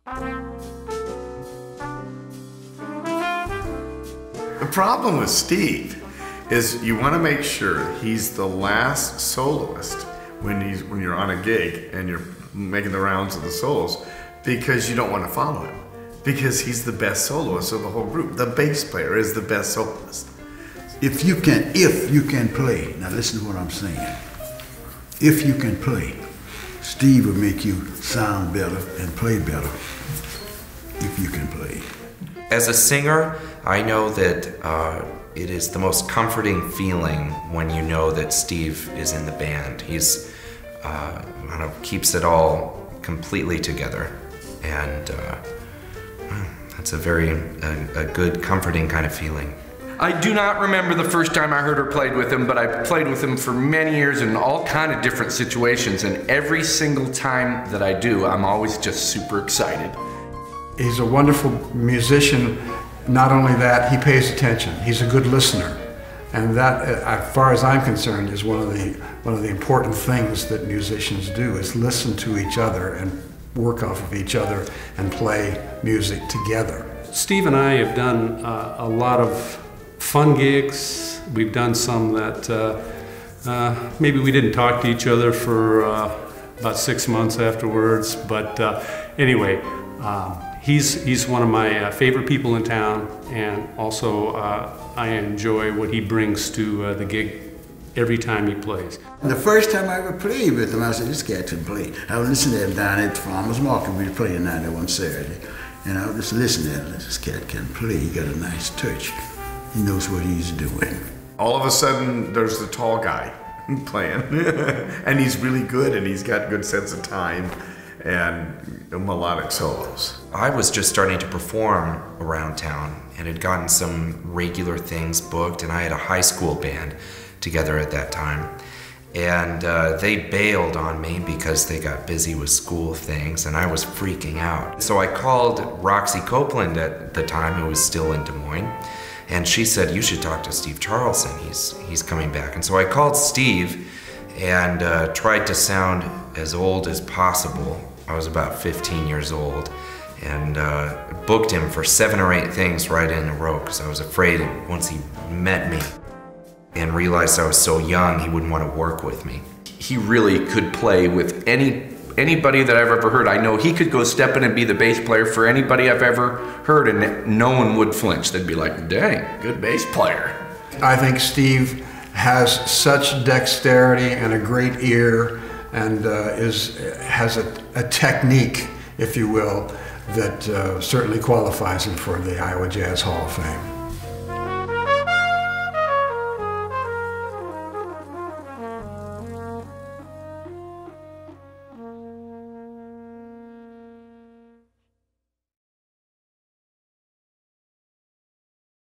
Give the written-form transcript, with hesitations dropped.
The problem with Steve is you want to make sure he's the last soloist when you're on a gig and you're making the rounds of the solos, because you don't want to follow him, because he's the best soloist of the whole group. The bass player is the best soloist. If you can play, now listen to what I'm saying. If you can play, Steve will make you sound better and play better. If you can play. As a singer, I know that it is the most comforting feeling when you know that Steve is in the band. He's kind of keeps it all completely together, and that's a very good, comforting kind of feeling. I do not remember the first time I heard or played with him, but I played with him for many years in all kind of different situations, and every single time that I do, I'm always just super excited. He's a wonderful musician. Not only that, he pays attention. He's a good listener. And that, as far as I'm concerned, is one of the important things that musicians do, is listen to each other and work off of each other and play music together. Steve and I have done a lot of fun gigs. We've done some that maybe we didn't talk to each other for about 6 months afterwards, but anyway, he's one of my favorite people in town, and also I enjoy what he brings to the gig every time he plays. The first time I ever played with him, I said, this cat can play. I would listen to him down at the Farmer's Market. We were playing down there one Saturday, and I would just listen to him. This cat can play. He got a nice touch. He knows what he's doing. All of a sudden, there's the tall guy playing, and he's really good, and he's got good sense of time and melodic solos. I was just starting to perform around town and had gotten some regular things booked, and I had a high school band together at that time. And they bailed on me because they got busy with school things, and I was freaking out. So I called Roxy Copeland at the time, who was still in Des Moines, and she said, you should talk to Steve Charlston, he's coming back. And so I called Steve and tried to sound as old as possible. I was about 15 years old, and booked him for 7 or 8 things right in a row, because I was afraid once he met me and realized I was so young, he wouldn't want to work with me. He really could play with anybody that I've ever heard. I know he could go step in and be the bass player for anybody I've ever heard, and no one would flinch. They'd be like, dang, good bass player. I think Steve has such dexterity and a great ear, and has a technique, if you will, that certainly qualifies him for the Iowa Jazz Hall of Fame.